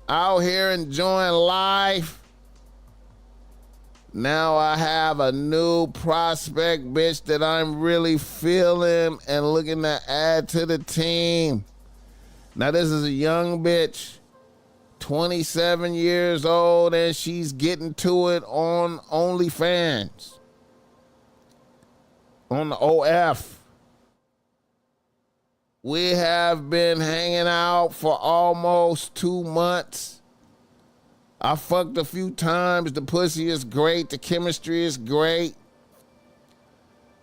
Out here enjoying life. Now I have a new prospect, bitch, that I'm really feeling and looking to add to the team. Now this is a young bitch, 27 years old, and she's getting to it on OnlyFans. On the OF. We have been hanging out for almost 2 months. I fucked a few times. The pussy is great. The chemistry is great.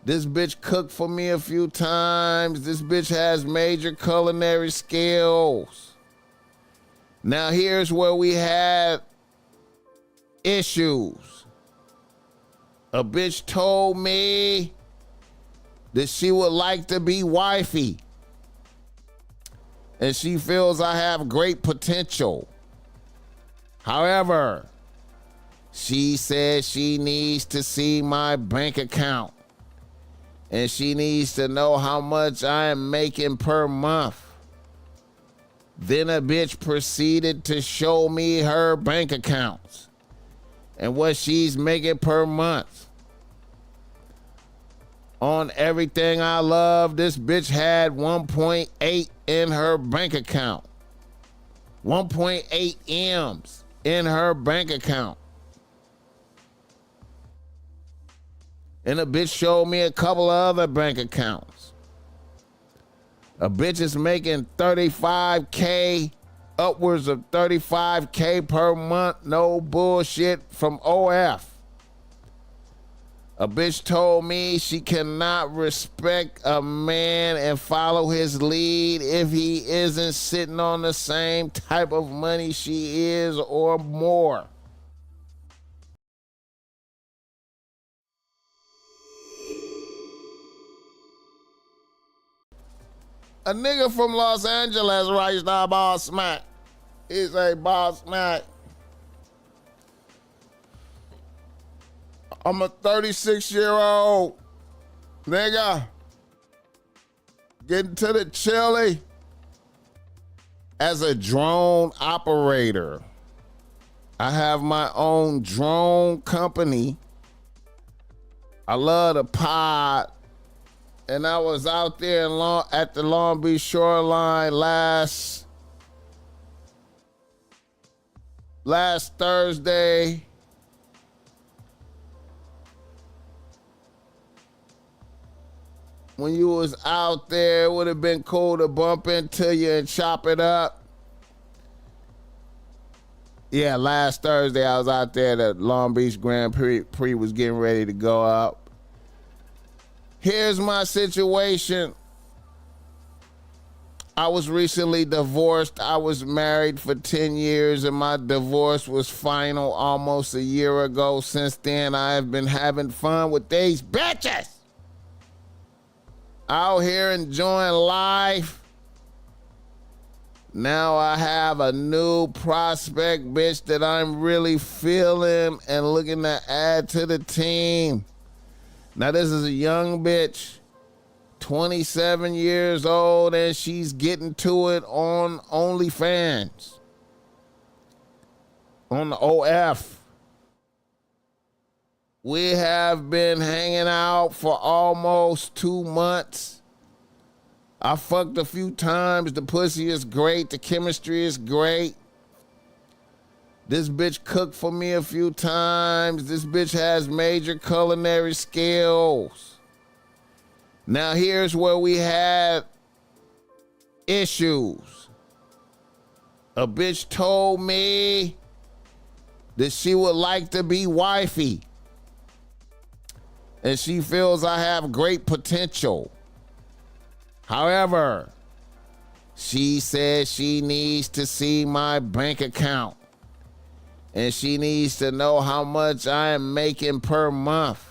This bitch cooked for me a few times. This bitch has major culinary skills. Now here's where we had issues. A bitch told me that she would like to be wifey. And she feels I have great potential. However, she says she needs to see my bank account. And she needs to know how much I am making per month. Then a bitch proceeded to show me her bank accounts and what she's making per month. On everything I love, this bitch had 1.8 in her bank account. 1.8 M's in her bank account. And a bitch showed me a couple of other bank accounts. A bitch is making 35K, upwards of 35K per month, no bullshit, from OF. A bitch told me she cannot respect a man and follow his lead if he isn't sitting on the same type of money she is or more. A nigga from Los Angeles writes down BossMack. He say, BossMack, I'm a 36-year-old nigga getting to the chili as a drone operator. I have my own drone company. I love the pod. And I was out there at the Long Beach shoreline last Thursday. When you was out there, it would have been cool to bump into you and chop it up. Yeah, last Thursday I was out there. The Long Beach Grand Prix was getting ready to go up. Here's my situation. I was recently divorced. I was married for 10 years and my divorce was final almost a year ago. Since then, I have been having fun with these bitches. Out here enjoying life. Now I have a new prospect, bitch, that I'm really feeling and looking to add to the team. Now this is a young bitch, 27 years old, and she's getting to it on OnlyFans. On the OF. We have been hanging out for almost 2 months. I fucked a few times. The pussy is great. The chemistry is great. This bitch cooked for me a few times. This bitch has major culinary skills. Now here's where we had issues. A bitch told me that she would like to be wifey. And she feels I have great potential. However, she says she needs to see my bank account. And she needs to know how much I am making per month.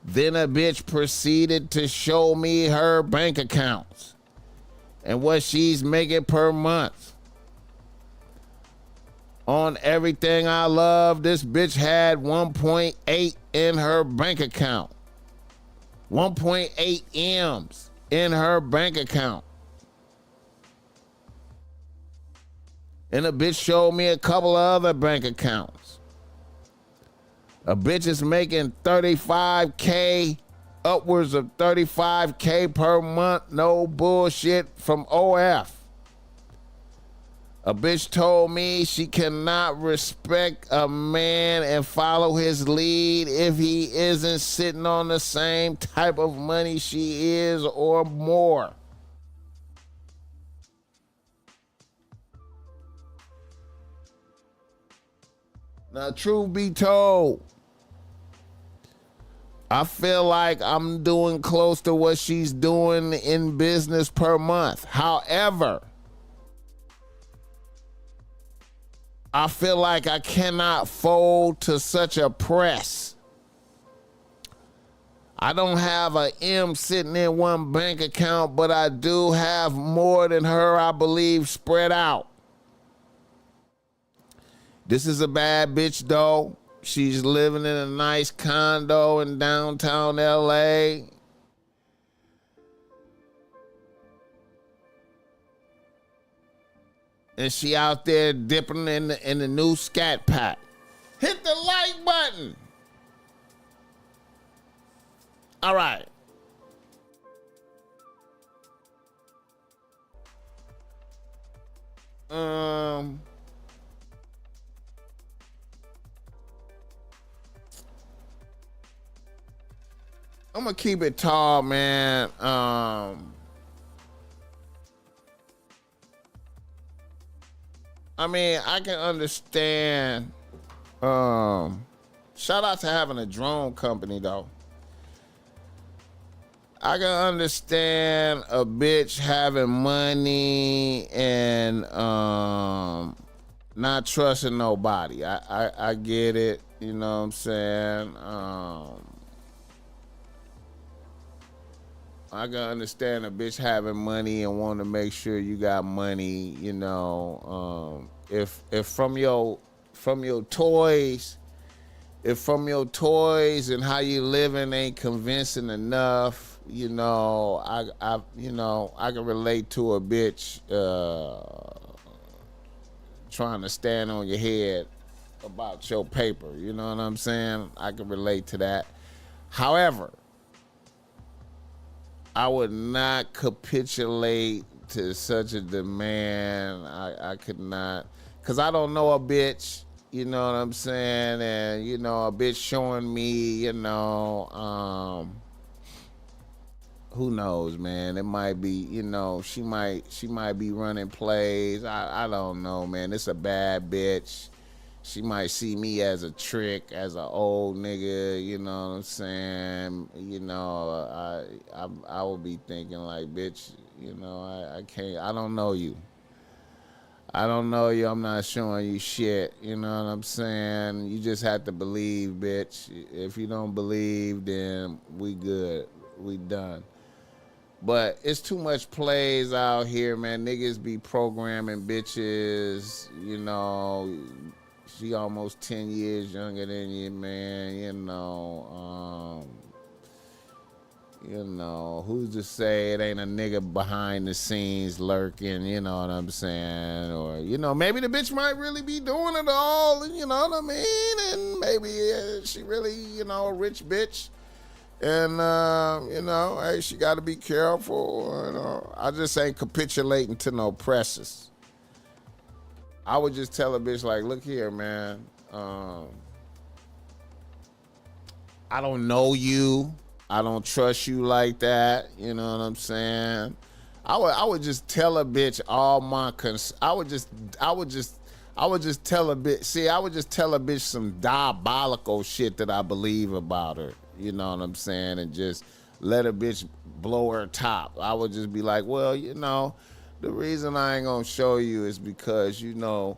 Then a bitch proceeded to show me her bank accounts and what she's making per month. On everything I love, this bitch had 1.8 in her bank account. 1.8 M's in her bank account. And a bitch showed me a couple of other bank accounts. A bitch is making 35K, upwards of 35K per month, no bullshit, from OF. A bitch told me she cannot respect a man and follow his lead if he isn't sitting on the same type of money she is or more. Now, truth be told, I feel like I'm doing close to what she's doing in business per month. However, I feel like I cannot fold to such a press. I don't have a M sitting in one bank account, but I do have more than her, I believe, spread out. This is a bad bitch, though. She's living in a nice condo in downtown LA. And she out there dipping in the new Scat Pack. Hit the like button. All right. I'm gonna keep it tall, man. I mean, I can understand. Shout out to having a drone company, though. I can understand a bitch having money and not trusting nobody. I get it. You know what I'm saying? I can understand a bitch having money and want to make sure you got money. You know, if from your toys. If from your toys and how you living ain't convincing enough, you know, I can relate to a bitch trying to stand on your head about your paper. You know what I'm saying? I can relate to that. However, I would not capitulate to such a demand. I could not, because I don't know a bitch. You know what I'm saying? And, you know, a bitch showing me, you know, who knows, man? It might be, you know, she might be running plays. I don't know, man. It's a bad bitch. She might see me as a trick, as an old nigga, you know what I'm saying? You know, I will be thinking like, bitch, you know, I can't, I don't know you. I don't know you. I'm not showing you shit. You know what I'm saying? You just have to believe, bitch. If you don't believe, then we good. We done. But it's too much plays out here, man. Niggas be programming bitches. You know, she almost 10 years younger than you, man. You know, who's to say it ain't a nigga behind the scenes lurking, you know what I'm saying? Or, you know, maybe the bitch might really be doing it all, you know what I mean? And maybe she really, you know, a rich bitch. And, you know, hey, she got to be careful. You know, I just ain't capitulating to no presses. I would just tell a bitch, like, look here, man. I don't know you. I don't trust you like that. You know what I'm saying? I would just tell a bitch all my I would just tell a bitch. See, I would just tell a bitch some diabolical shit that I believe about her. You know what I'm saying? And just let a bitch blow her top. I would just be like, well, you know, the reason I ain't gonna show you is because, you know,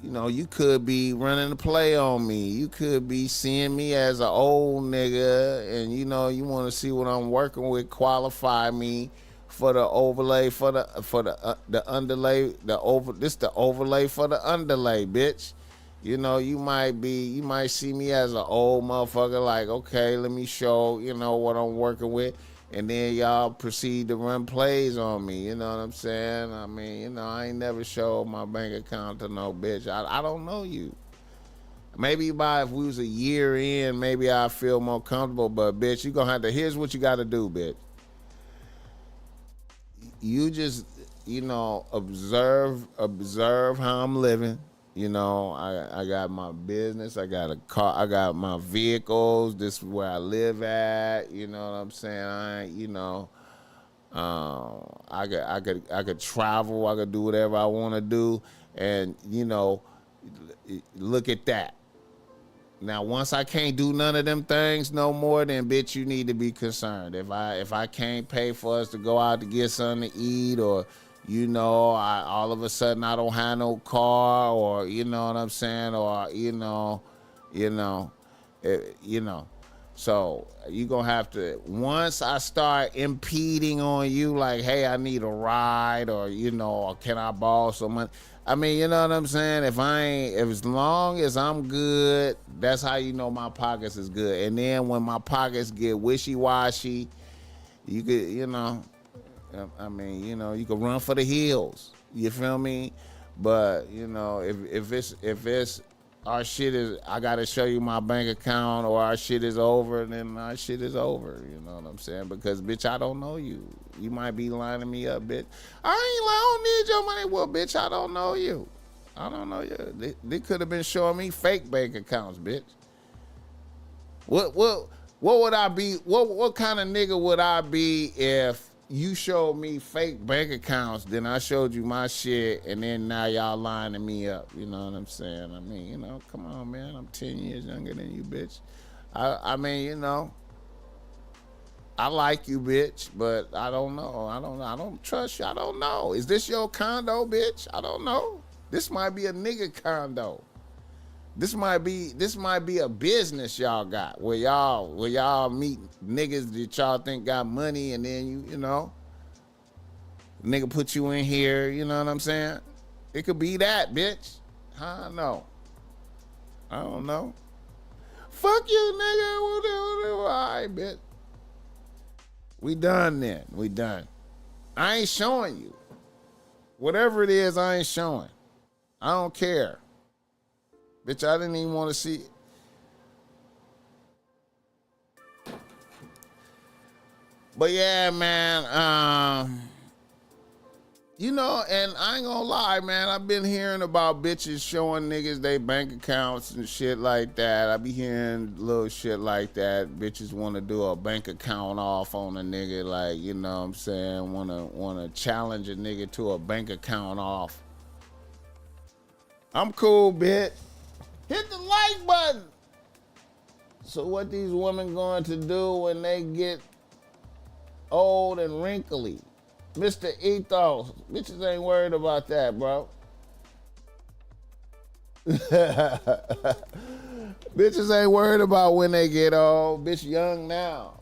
you could be running a play on me. You could be seeing me as an old nigga, and you know you want to see what I'm working with. Qualify me for the overlay for the underlay. The overlay for the underlay, bitch. You know you might see me as an old motherfucker. Like, okay, let me show you know what I'm working with. and then y'all proceed to run plays on me. You know what I'm saying? I mean, you know, I ain't never showed my bank account to no bitch. I don't know you. Maybe if we was a year in, maybe I feel more comfortable. But bitch, you gonna have to. Here's what you got to do, bitch. You just, you know, observe how I'm living. You know, I got my business, I got a car, I got my vehicles. This is where I live at. You know what I'm saying? You know, I could travel, I could do whatever I want to do, and you know, look at that. Now, once I can't do none of them things no more, then bitch, you need to be concerned. If I can't pay for us to go out to get something to eat, or you know, all of a sudden I don't have no car, or you know what I'm saying, or you know, you know. So you gonna have to, once I start impeding on you, like, hey, I need a ride, or you know, or can I borrow some money? I mean, you know what I'm saying? If as long as I'm good, that's how you know my pockets is good. And then when my pockets get wishy-washy, you could, you know, I mean, you know, you could run for the hills. You feel me? But you know, if it's our shit is, I gotta show you my bank account, or our shit is over, then our shit is over. You know what I'm saying? Because bitch, I don't know you. You might be lining me up, bitch. I don't need your money. Well, bitch, I don't know you. I don't know you. They could have been showing me fake bank accounts, bitch. What would I be? What kind of nigga would I be if you showed me fake bank accounts, then I showed you my shit, and then now y'all lining me up? You know what I'm saying? I mean, you know, come on, man. I'm 10 years younger than you, bitch. I mean, you know, I like you, bitch, but I don't know. I don't trust you. I don't know. Is this your condo, bitch? I don't know. This might be a nigga condo. This might be a business y'all got where y'all meet niggas that y'all think got money, and then you know, nigga put you in here. You know what I'm saying? It could be that, bitch. I don't know. I don't know. Fuck you, nigga. All right, bitch. We done then. We done. I ain't showing you. Whatever it is, I ain't showing. I don't care. Bitch, I didn't even want to see it. But yeah, man, you know, and I ain't gonna lie, man, I've been hearing about bitches showing niggas they bank accounts and shit like that. I be hearing little shit like that. Bitches want to do a bank account off on a nigga, like, you know what I'm saying, wanna challenge a nigga to a bank account off. I'm cool, bitch. Hit the like button. So what these women going to do when they get old and wrinkly? Mr. Ethos, bitches ain't worried about that, bro. Bitches ain't worried about when they get old. Bitch young now.